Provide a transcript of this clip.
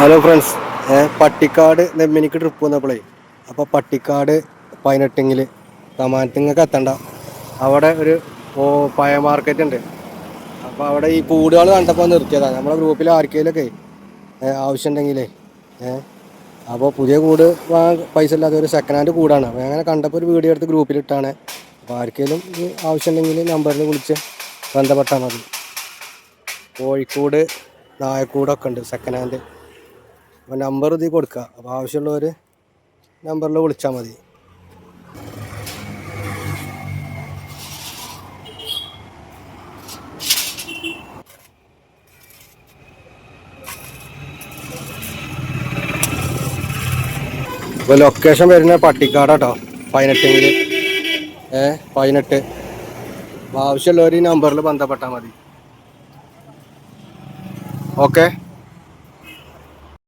Hello friends, Pattikkad നെമ്മിനിക്ക് trip വന്നപ്പോളേ അപ്പോൾ പട്ടിക്കാട് 18 തമാനത്തിങ്ങക്ക് എത്തണ്ട അവിടെ ഒരു പഴ മാർക്കറ്റ് ഉണ്ട്. അപ്പോൾ അവിടെ ഈ കൂടുകൾ കണ്ടപ്പോൾ നിർത്തിയതാണ്. നമ്മളെ ഗ്രൂപ്പിൽ ആർക്കെങ്കിലൊക്കെ ആവശ്യം ഉണ്ടെങ്കിലേ അപ്പോൾ പുതിയ കൂട് വാങ്ങാൻ പൈസ ഇല്ലാതെ ഒരു സെക്കൻഡ് ഹാൻഡ് കൂടാണ്. അപ്പോൾ അങ്ങനെ കണ്ടപ്പോൾ ഒരു വീഡിയോ എടുത്ത് ഗ്രൂപ്പിലിട്ടാണ്. അപ്പോൾ ആർക്കെങ്കിലും ആവശ്യം ഉണ്ടെങ്കിൽ നമ്പറിൽ വിളിച്ച് ബന്ധപ്പെട്ടാൽ മതി. കോഴിക്കൂട് നായക്കൂടൊക്കെ ഉണ്ട് സെക്കൻഡ് ഹാൻഡ്. അപ്പോൾ നമ്പർ ഇതിൽ കൊടുക്കുക. അപ്പോൾ ആവശ്യമുള്ളവർ നമ്പറിൽ വിളിച്ചാൽ മതി. ഇപ്പോൾ ലൊക്കേഷൻ വരുന്നത് പട്ടിക്കാടാട്ടോ, 18 18. ആവശ്യമുള്ളവർ ഈ നമ്പറിൽ ബന്ധപ്പെട്ടാൽ മതി. ഓക്കെ.